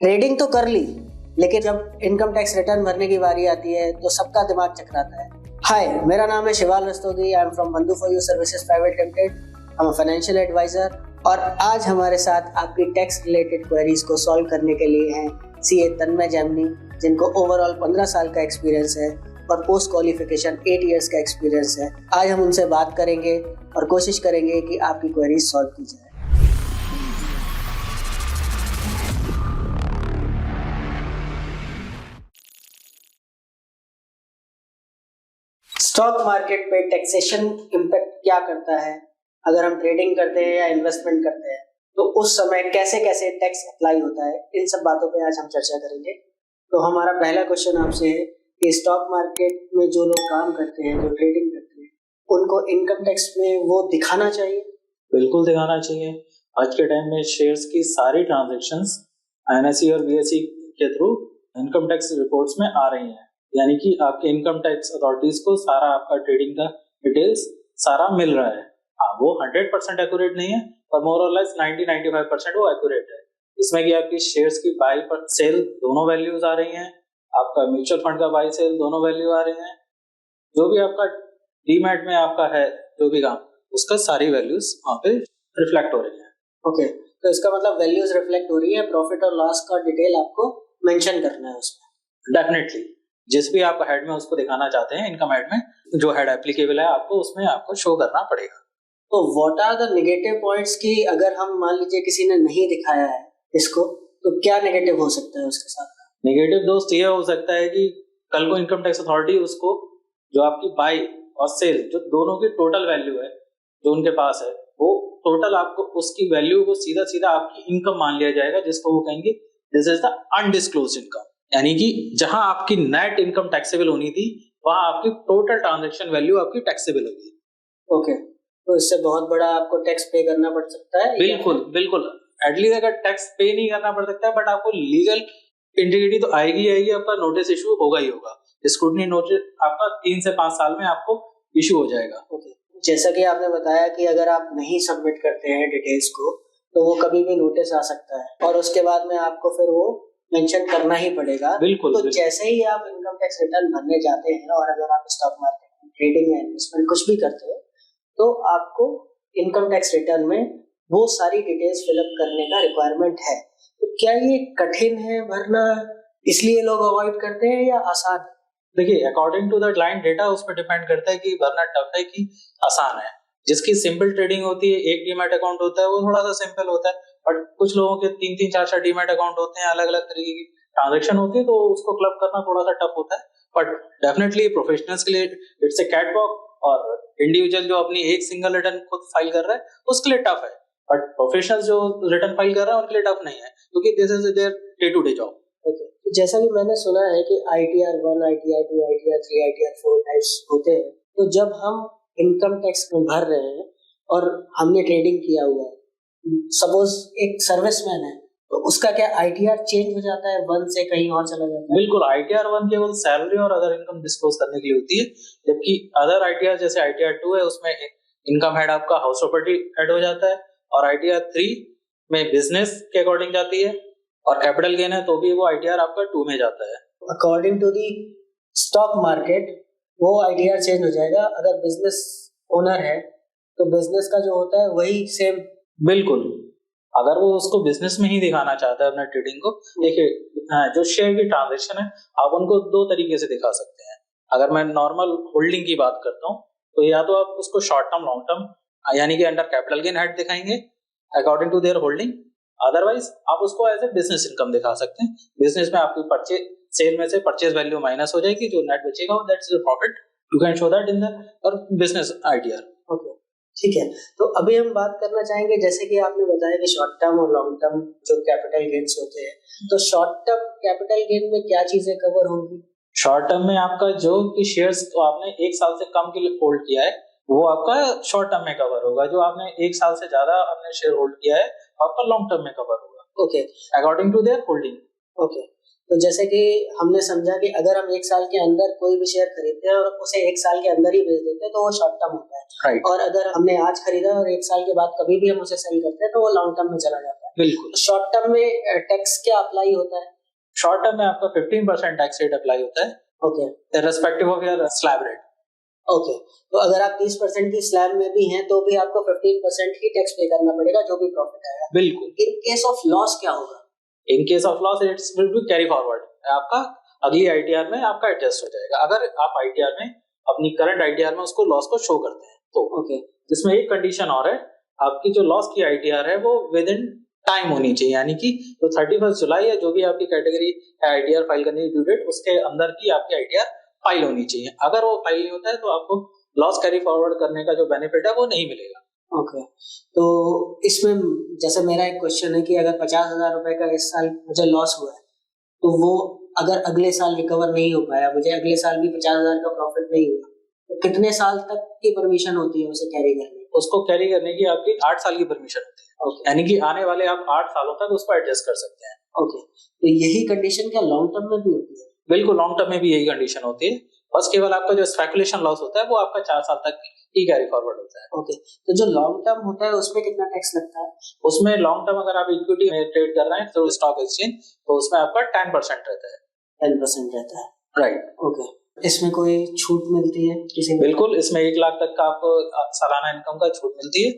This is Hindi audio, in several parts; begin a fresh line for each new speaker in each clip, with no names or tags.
ट्रेडिंग तो कर ली, लेकिन जब इनकम टैक्स रिटर्न भरने की बारी आती है तो सबका दिमाग चकराता है। हाय, मेरा नाम है शिवाल रस्तोगी। आई एम फ्रॉम बंधु for you services private limited. हम फाइनेंशियल एडवाइजर और आज हमारे साथ आपकी टैक्स रिलेटेड क्वेरीज को सॉल्व करने के लिए हैं सीए तन्मय जैमिनी, जिनको ओवरऑल 15 साल का एक्सपीरियंस है और पोस्ट क्वालिफिकेशन 8 इयर्स का एक्सपीरियंस है। आज हम उनसे बात करेंगे और कोशिश करेंगे कि आपकी क्वेरीज सॉल्व की जाए। स्टॉक मार्केट पे टैक्सेशन इम्पैक्ट क्या करता है? अगर हम ट्रेडिंग करते हैं या इन्वेस्टमेंट करते हैं तो उस समय कैसे कैसे टैक्स अप्लाई होता है, इन सब बातों पे आज हम चर्चा करेंगे। तो हमारा पहला क्वेश्चन आपसे है कि स्टॉक मार्केट में जो लोग काम करते हैं, जो ट्रेडिंग करते हैं, उनको इनकम टैक्स में वो दिखाना चाहिए?
बिल्कुल दिखाना चाहिए। आज के टाइम में शेयर्स की सारी ट्रांजैक्शंस एनएसई और बीएसई के थ्रू इनकम टैक्स रिपोर्ट्स में आ रही हैं, यानी कि आपके इनकम टैक्स अथॉरिटीज को सारा आपका ट्रेडिंग का डिटेल्स सारा मिल रहा है। हाँ, वो 100% एक्यूरेट नहीं है, पर मोर और लेस 90-95% वो एक्यूरेट है। इसमें कि आपकी शेयर्स की बाई पर सेल दोनों वैल्यूज आ रही हैं, आपका म्यूचुअल फंड का बाई सेल दोनों वैल्यू आ रही हैं, जो भी आपका डीमैट में आपका है जो भी काम, उसका सारी वैल्यूज वहाँ पे रिफ्लेक्ट हो रही है।
ओके, तो इसका मतलब वैल्यूज रिफ्लेक्ट हो रही है, प्रॉफिट और लॉस का डिटेल आपको मेंशन करना है उसमें।
डेफिनेटली, जिस भी आप हेड में उसको दिखाना चाहते हैं, इनकम हेड में जो हेड एप्लीकेबल है आपको उसमें आपको शो करना पड़ेगा।
तो what are the negative points की अगर हम मान लीजिए किसी ने नहीं दिखाया है इसको, तो क्या नेगेटिव हो सकता है उसके साथ?
नेगेटिव दोस्त ये हो सकता है कि कल को इनकम टैक्स अथॉरिटी उसको जो आपकी बाई और सेल जो दोनों की टोटल वैल्यू है जो उनके पास है, वो टोटल आपको उसकी वैल्यू को सीधा सीधा आपकी इनकम मान लिया जाएगा, जिसको वो कहेंगे this is the undisclosed income. यानी कि जहां आपकी नेट इनकम टैक्सेबल होनी थी वहां आपकी टोटल ट्रांजैक्शन वैल्यू आपकी टैक्सेबल होगी।
ओके, तो इससे बहुत बड़ा आपको टैक्स पे करना पड़ सकता है?
बिल्कुल बिल्कुल, एटलीस्ट अगर टैक्स पे नहीं करना पड़ सकता है, बट आपको लीगल इंटीग्रिटी तो आएगी आएगी, आपका नोटिस इशू होगा ही होगा। स्क्रूटनी नोटिस आपका 3 से 5 साल में आपको इशू हो जाएगा।
ओके, जैसा कि आपने बताया कि अगर आप नहीं सबमिट करते हैं डिटेल्स को तो वो कभी भी नोटिस आ सकता है और उसके बाद में आपको फिर वो मेंशन करना ही पड़ेगा।
बिल्कुल,
तो
बिल्कुल।
जैसे ही आप इनकम टैक्स रिटर्न भरने जाते हैं और अगर आप स्टॉक मार्केट में ट्रेडिंग या इन्वेस्टमेंट कुछ भी करते हैं तो आपको इनकम टैक्स रिटर्न में वो सारी डिटेल्स फिलअप करने का रिक्वायरमेंट है। तो क्या ये कठिन है भरना, इसलिए लोग अवॉइड करते हैं, या आसान?
देखिए, according to the client data उस पर डिपेंड करता है कि भरना टफ है कि आसान है। जिसकी सिंपल ट्रेडिंग होती है, एक डीमैट अकाउंट होता है, वो थोड़ा सा सिंपल होता है, बट कुछ लोगों के 3-3, 4-4 डीमैट अकाउंट होते हैं, अलग अलग तरीके की ट्रांजेक्शन होती है, तो उसको क्लब करना थोड़ा सा टफ होता है। बट डेफिनेटली प्रोफेशनल्स के लिए इट्स ए कैटवॉक, और इंडिविजुअल जो अपनी एक सिंगल रिटर्न खुद फाइल कर रहा है उसके लिए टफ है, बट प्रोफेशनल्स जो रिटर्न फाइल कर रहा है उनके लिए टफ नहीं है, क्योंकि this is their day to day job.
Okay, जैसा कि मैंने सुना है कि ITR 1, ITR 2, ITR 3, ITR 4 types होते हैं। तो जब हम इनकम टैक्स भर रहे हैं और हमने ट्रेडिंग किया हुआ है, सपोज एक सर्विसमैन है, तो उसका क्या ITR चेंज हो जाता है, 1 से कहीं और चला जाता है?
बिल्कुल, ITR 1 केवल सैलरी और अदर इनकम डिस्क्लोज करने के लिए होती है, जबकि अदर ITR जैसे ITR 2 है उसमें इनकम हेड आपका हाउस प्रॉपर्टी हेड हो जाता है, और ITR 3 में बिजनेस के अकॉर्डिंग जाती है, और कैपिटल गेन है तो भी वो ITR आपका 2 में जाता है।
According to the stock market वो ITR चेंज हो जाएगा। अगर बिजनेस ओनर है तो बिजनेस का जो होता है वही सेम।
बिल्कुल, अगर वो उसको बिजनेस में ही दिखाना चाहता है अपना ट्रेडिंग को, देखिए जो शेयर की ट्रांजैक्शन है आप उनको 2 तरीके से दिखा सकते हैं। अगर मैं नॉर्मल होल्डिंग की बात करता हूँ तो या तो आप उसको शॉर्ट टर्म, लॉन्ग टर्म, यानी कि अंडर कैपिटल गेन हेड दिखाएंगे according to their holding. Otherwise आप उसको एज ए बिजनेस इनकम दिखा सकते हैं। बिजनेस में आपकी परचेज सेल में से परचेज वैल्यू माइनस हो जाएगी, जो नेट बचेगा that's the profit, you can show that in the और बिजनेस ITR।
ओके, ठीक है। तो अभी हम बात करना चाहेंगे, जैसे कि आपने बताया कि शॉर्ट टर्म और लॉन्ग टर्म जो कैपिटल गेन्स होते हैं, तो शॉर्ट टर्म कैपिटल गेन में क्या चीजें कवर होंगी?
शॉर्ट टर्म में आपका जो कि शेयर्स तो आपने 1 साल से कम के लिए होल्ड किया है वो आपका शॉर्ट टर्म में कवर होगा, जो आपने 1 साल से ज्यादा आपने शेयर होल्ड किया है आपका लॉन्ग टर्म में कवर होगा।
Okay,
according to their holding.
Okay, तो जैसे कि हमने समझा कि अगर हम 1 साल के अंदर कोई भी शेयर खरीदते हैं और उसे 1 साल के अंदर ही बेच देते हैं तो वो शॉर्ट टर्म होता है।
राइट।
और अगर हमने आज खरीदा और 1 साल के बाद कभी भी हम उसे सेल करते हैं तो वो लॉन्ग टर्म में चला जाता है।
बिल्कुल।
शॉर्ट टर्म में टैक्स क्या अप्लाई होता है?
शॉर्ट टर्म में आपका 15% टैक्स रेट अप्लाई होता है,
okay
irrespective of your slab rate.
Okay, तो अगर आप 30% की स्लैब में भी हैं तो भी आपको 15% ही टैक्स पे करना पड़ेगा जो भी प्रॉफिट आएगा।
बिल्कुल।
इन केस ऑफ लॉस क्या होगा?
In case of loss it's will be carry forward, आपका अगली आईटीआर में आपका एडजस्ट हो जाएगा। अगर आप आईटीआर में अपनी करंट आईटीआर में उसको लॉस को शो करते हैं तो
ओके
इसमें एक कंडीशन और है, आपकी जो लॉस की आईटीआर है वो विद इन टाइम होनी चाहिए, यानी कि तो 31 जुलाई या जो भी आपकी कैटेगरी आईटीआर फाइल करने की ड्यू डेट उसके अंदर की आपकी आईटीआर फाइल होनी चाहिए। अगर वो फाइल नहीं होता है तो आपको लॉस कैरी फॉरवर्ड करने का जो बेनिफिट है वो नहीं मिलेगा।
ओके, तो इसमें जैसे मेरा एक क्वेश्चन है कि अगर 50,000 रुपए का इस साल मुझे लॉस हुआ है तो वो अगर अगले साल रिकवर नहीं हो पाया, मुझे अगले साल भी 50,000 का प्रॉफिट नहीं हुआ, तो कितने साल तक की परमिशन होती है उसे कैरी करने की?
उसको कैरी करने की आपकी 8 साल की परमिशन होती है।
ओके
यानी कि आने वाले आप 8 सालों तक उसको एडजस्ट कर सकते हैं।
ओके, तो यही कंडीशन क्या लॉन्ग टर्म में भी होती है?
बिल्कुल, लॉन्ग टर्म में भी यही कंडीशन होती है। बस केवल आपका जो स्पेकुलेशन लॉस होता है वो आपका 4 साल तक ही कैरी फॉरवर्ड होता है।
ओके, तो जो लॉन्ग टर्म होता है उसमें कितना टैक्स लगता है?
उसमें लॉन्ग टर्म अगर आप इक्विटी में ट्रेड कर रहे हैं थ्रू स्टॉक एक्सचेंज तो उसमें आपका 10% रहता है।
10% रहता है,
राइट।
ओके। इसमें कोई छूट मिलती है किसी को?
बिल्कुल, इसमें 1 लाख तक का आपको सालाना इनकम का छूट मिलती है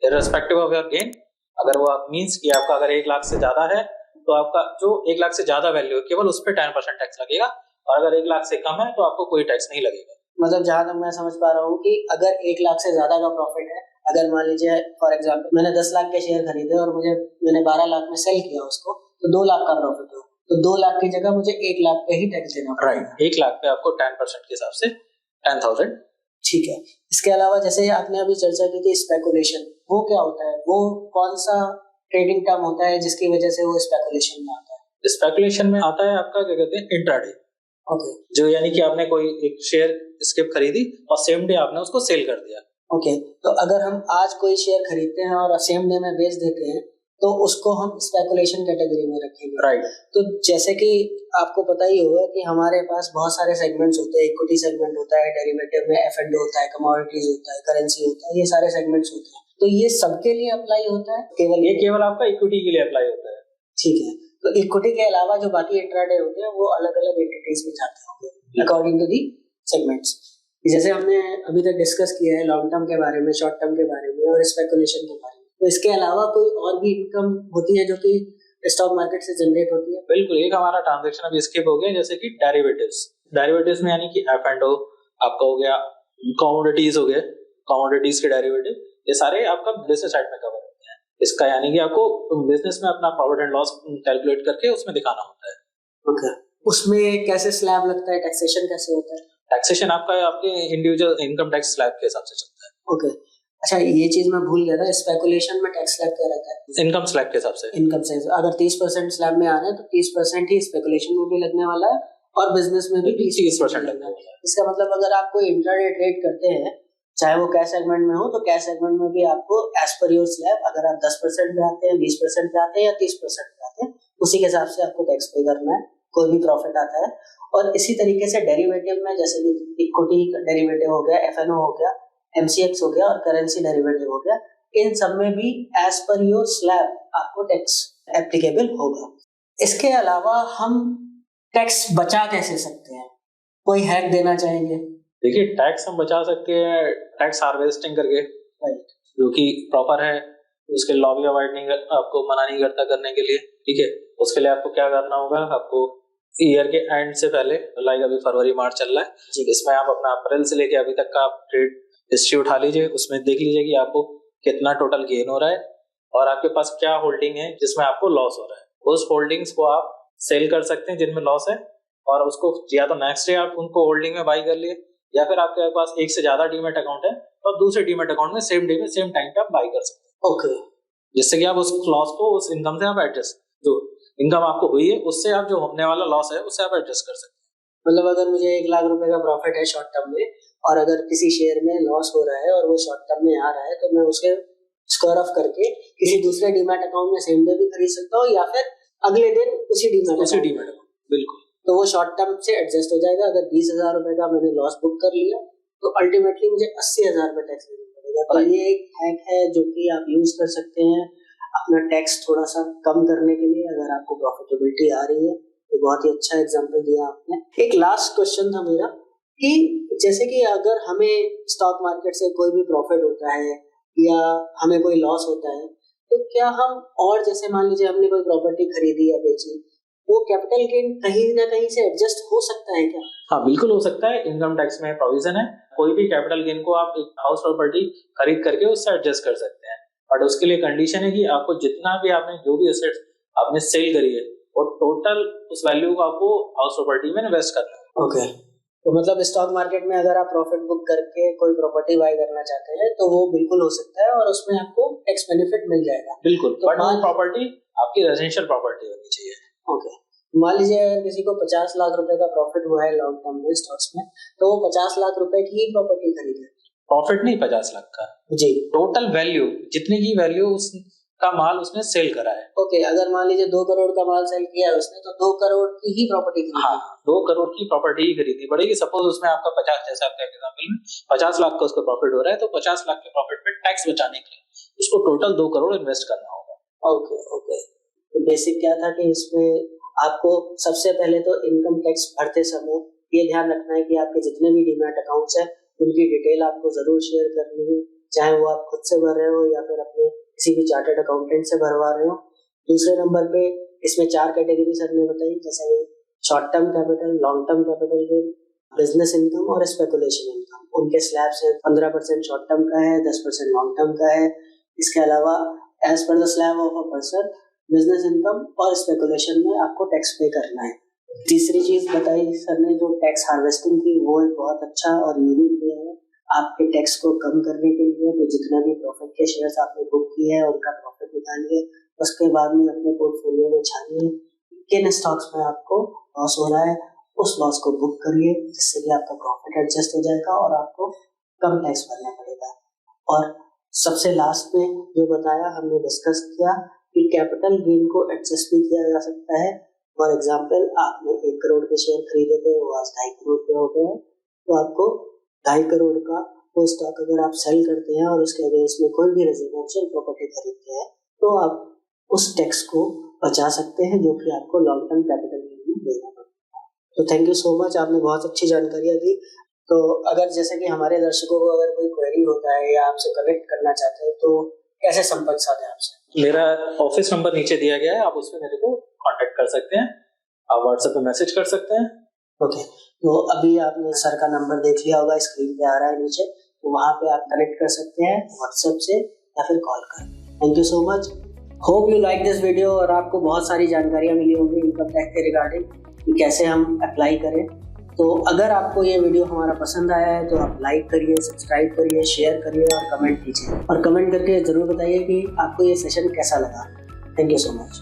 इररिस्पेक्टिव ऑफ योर गेन। अगर वो आप मींस कि आपका अगर 1 लाख से ज्यादा है तो आपका जो 1 लाख से ज्यादा वैल्यू है केवल उस पर 10% टैक्स लगेगा, और अगर 1 लाख से कम है तो आपको कोई टैक्स नहीं लगेगा।
मतलब जहां तक मैं समझ पा रहा हूँ कि अगर 1 लाख से ज्यादा का प्रॉफिट है, अगर मान लीजिए फॉर एग्जांपल मैंने 10 लाख के शेयर खरीदे और मैंने 12 लाख में सेल किया उसको, तो 2 लाख का प्रॉफिट हुआ, तो 2 लाख की जगह मुझे 1 लाख पे ही टैक्स देना पड़ेगा।
राइट, 1 लाख पे आपको 10% के हिसाब से 10,000।
ठीक है। इसके अलावा जैसे आपने अभी चर्चा की थी स्पेकुलेशन, वो क्या होता है? वो कौन सा ट्रेडिंग टर्म होता है जिसकी वजह से वो स्पेकुलेशन में आता है?
स्पेकुलेशन में आता है आपका क्या कहते हैं इंट्राडे।
ओके
जो यानी कि आपने कोई एक शेयर स्किप खरीदी और सेम डे आपने उसको सेल कर दिया।
ओके, तो अगर हम आज कोई शेयर खरीदते हैं और सेम डे में बेच देते हैं तो उसको हम स्पेकुलेशन कैटेगरी में रखेंगे।
राइट।
तो जैसे कि आपको पता ही होगा कि हमारे पास बहुत सारे सेगमेंट्स होते हैं, इक्विटी सेगमेंट होता है, डेरिवेटिव में F&O होता है, कमोडिटीज होता है, करेंसी होता है, ये सारे सेगमेंट्स होते हैं। तो ये सबके लिए अप्लाई होता है?
ये केवल आपका इक्विटी के लिए अप्लाई होता है।
ठीक है, तो इक्विटी के अलावा जो बाकी इंट्राडे होते हैं वो अलग अलग एंटिटीज में जाते होंगे अकॉर्डिंग टू दी सेगमेंट्स। जैसे हमने अभी तक डिस्कस किया है लॉन्ग टर्म के बारे में, शॉर्ट टर्म के बारे में और स्पेकुलेशन के बारे में, तो इसके अलावा कोई और भी इनकम होती है जो कि स्टॉक मार्केट से जनरेट होती है?
बिल्कुल, एक हमारा ट्रांजैक्शन अभी स्किप हो गया, जैसे कि डेरिवेटिव्स में यानी कि F&O आपका हो गया, कमोडिटीज हो गए, कमोडिटीज के डेरिवेटिव, ये सारे आपका बिजनेस साइड में कवर होते हैं। इसका यानी कि आपको बिजनेस में अपना प्रॉफिट एंड लॉस कैलकुलेट करके उसमें दिखाना होता है।
ओके, उसमें कैसे स्लैब लगता है, टैक्सेशन कैसे होता है?
टैक्सेशन आपका आपके इंडिविजुअल इनकम टैक्स स्लैब के हिसाब से चलता है।
ओके, अच्छा ये चीज मैं भूल गया था, स्पेकुलेशन में टैक्स स्लैब क्या रहता है?
इनकम स्लैब के हिसाब से।
इनकम से अगर 30% स्लैब में आ रहा है तो 30% ही स्पेकुलेशन में भी लगने वाला है और बिजनेस में भी
30% लगने वाला है।
इसका मतलब अगर आप कोई इंट्राडे ट्रेड करते हैं, चाहे वो कैश सेगमेंट में हो, तो कैश सेगमेंट में भी आपको एज पर योर स्लैब, अगर आप 10% पे आते हैं, 20% पे आते हैं या 30% पे आते हैं, उसी के हिसाब से आपको टैक्स पे करना है, कोई भी प्रॉफिट आता है। और इसी तरीके से डेरिवेटिव में जैसे कि इक्विटी डेरिवेटिव हो गया, F&O हो गया, MCX हो गया और करेंसी डेरिवेटिव हो गया, इन सब में भी एज पर योर स्लैब आपको टैक्स एप्लीकेबल होगा। इसके अलावा हम टैक्स बचा कैसे सकते हैं? कोई हैक देना चाहेंगे?
देखिए, टैक्स हम बचा सकते हैं टैक्स हार्वेस्टिंग करके, जो कि प्रॉपर है, उसके लॉ भी अवॉइड नहीं आपको मना नहीं करता करने के लिए। ठीक है, उसके लिए आपको क्या करना होगा, आपको ईयर के एंड से पहले, लाइक अभी फरवरी मार्च चल रहा है, इसमें आप अपना अप्रैल से लेके अभी तक का ट्रेड हिस्ट्री उठा लीजिए, उसमें देख लीजिए कि आपको कितना टोटल गेन हो रहा है और आपके पास क्या होल्डिंग है जिसमें आपको लॉस हो रहा है। उस होल्डिंग्स को आप सेल कर सकते हैं जिनमें लॉस है, और उसको या तो नेक्स्ट डे आप उनको होल्डिंग में बाई कर लिए, या फिर आपके पास एक से ज्यादा डीमैट अकाउंट है तो आप दूसरे डीमैट अकाउंट में सेम डे में सेम टाइम पे आप बाई कर सकते हैं।
ओके,
जिससे कि आप उस लॉस को उस इनकम से आप एडजस्ट, जो इनकम आपको हुई है उससे आप जो होने वाला लॉस है उससे आप एडजस्ट कर सकते हैं।
मतलब अगर मुझे 1 लाख रुपए का प्रॉफिट है शॉर्ट टर्म में और अगर किसी शेयर में लॉस हो रहा है और वो शॉर्ट टर्म में आ रहा है, तो मैं उसके स्क्वायर ऑफ करके किसी दूसरे डीमैट अकाउंट में सेम डे भी खरीद सकता हूँ या फिर अगले दिन उसी डीमैट अकाउंट।
बिल्कुल,
तो वो शॉर्ट टर्म से एडजस्ट हो जाएगा। अगर 20,000 रुपए का मैंने लॉस बुक कर लिया तो अल्टीमेटली मुझे 80,000 रुपए टैक्स देना पड़ेगा। तो ये एक हैक है जो कि आप यूज कर सकते हैं अपना टैक्स थोड़ा सा कम करने के लिए अगर आपको प्रॉफिटेबिलिटी आ रही है, तो बहुत ही अच्छा एग्जांपल दिया आपने। एक लास्ट क्वेश्चन था मेरा कि जैसे कि अगर हमें स्टॉक मार्केट से कोई भी प्रॉफिट होता है या हमें कोई लॉस होता है, तो क्या हम और जैसे मान लीजिए हमने कोई प्रॉपर्टी खरीदी या बेची, वो कैपिटल गेन कहीं ना कहीं से एडजस्ट हो सकता है क्या?
हाँ, बिल्कुल हो सकता है। इनकम टैक्स में प्रोविजन है, कोई भी कैपिटल गेन को आप एक हाउस प्रॉपर्टी खरीद करके उससे एडजस्ट कर सकते हैं, बट उसके लिए कंडीशन है कि आपको जितना भी आपने जो भी एसेट्स आपने सेल करी है वो टोटल उस वैल्यू को आपको हाउस प्रॉपर्टी में इन्वेस्ट करना है।
ओके, तो मतलब स्टॉक मार्केट में अगर आप प्रॉफिट बुक करके कोई प्रॉपर्टी बाय करना चाहते हैं तो वो बिल्कुल हो सकता है और उसमें आपको टैक्स बेनिफिट मिल जाएगा।
बिल्कुल,
तो
बट वो प्रॉपर्टी आपकी रेजिडेंशियल प्रॉपर्टी होनी चाहिए।
ओके, मान लीजिए अगर किसी को 50 लाख रुपए का प्रॉफिट हुआ है लॉन्ग टर्म में स्टॉक्स में, तो वो 50 लाख रुपए की ही प्रॉपर्टी खरीदे।
प्रॉफिट नहीं 50 लाख का
जी,
टोटल वैल्यू, जितनी की वैल्यू उसका माल उसने सेल करा है।
ओके, अगर मान लीजिए 2 करोड़ का माल सेल किया है उसने, तो 2 करोड़ की ही प्रॉपर्टी खरीदी।
हाँ, 2 करोड़ की प्रॉपर्टी ही खरीदनी पड़ेगी। सपोज उसमें आपका 50, जैसे आपके एग्जांपल में 50 लाख का उसका प्रॉफिट हो रहा है, तो 50 लाख के प्रॉफिट पे टैक्स बचाने के लिए उसको टोटल 2 करोड़ इन्वेस्ट करना होगा।
ओके ओके, तो बेसिक क्या था कि इसमें आपको सबसे पहले तो इनकम टैक्स भरते समय ये ध्यान रखना है कि आपके जितने भी डीमैट अकाउंट्स हैं उनकी डिटेल आपको जरूर शेयर करनी है, चाहे वो आप खुद से भर रहे हो या फिर अपने किसी भी चार्टर्ड अकाउंटेंट से भरवा रहे हो। दूसरे नंबर पे इसमें 4 कैटेगरी सर ने बताई, जैसे short term capital, long term capital gain, business income और स्पेकुलेशन इनकम। उनके स्लैब्स है 15% शॉर्ट टर्म का है, 10% लॉन्ग टर्म का है। इसके अलावा as per the slab of a person business income और स्पेकुलेशन में आपको टैक्स पे करना है। तीसरी चीज बताई सर ने जो टैक्स हार्वेस्टिंग की, वो एक बहुत अच्छा और यूनिक वे है आपके टैक्स को कम करने के लिए। तो जितना भी प्रॉफिट के शेयर्स आपने बुक किए हैं उनका प्रॉफिट निकालिए, उसके बाद में अपने पोर्टफोलियो में छानिए किन स्टॉक्स में आपको लॉस हो रहा है, उस लॉस को बुक करिए, जिससे कि आपका प्रॉफिट एडजस्ट हो जाएगा और आपको कम टैक्स भरना पड़ेगा। और सबसे लास्ट में जो बताया हमने डिस्कस किया कि कैपिटल गेन को एडजस्ट भी किया जा सकता है। फॉर एग्जांपल आपने 1 करोड़ के शेयर खरीदे थे, वो आज 2.5 करोड़ के हो गए हैं, तो आपको 2.5 करोड़ का वो स्टॉक अगर आप सेल करते हैं और उसके अगेंस्ट में कोई भी रेजिडेंशियल प्रॉपर्टी खरीदते हैं तो आप उस टैक्स को बचा सकते हैं जो कि आपको लॉन्ग टर्म कैपिटल गेन में देना पड़ता है। तो थैंक यू सो मच, आपने बहुत अच्छी जानकारियां दी। तो अगर जैसे कि हमारे दर्शकों को अगर कोई क्वेरी होता है या आपसे कनेक्ट करना चाहते हैं तो कैसे संपर्क साधे आपसे?
मेरा ऑफिस नंबर नीचे दिया गया है, आप उसमें मेरे को कांटेक्ट कर सकते हैं, आप व्हाट्सएप पे मैसेज कर सकते हैं।
ओके, तो अभी आपने सर का नंबर देख लिया होगा, स्क्रीन पे आ रहा है नीचे, तो वहाँ पे आप कनेक्ट कर सकते हैं व्हाट्सएप से या फिर कॉल कर। Thank you so much, hope you like this video और आपको बहुत सारी जानकारियाँ मिली होंगी इनकम टैक्स के रिगार्डिंग कि कैसे हम अप्लाई करें। तो अगर आपको ये वीडियो हमारा पसंद आया है तो आप लाइक करिए, सब्सक्राइब करिए, शेयर करिए और कमेंट कीजिए, और कमेंट करके ज़रूर बताइए कि आपको ये सेशन कैसा लगा। Thank you so much.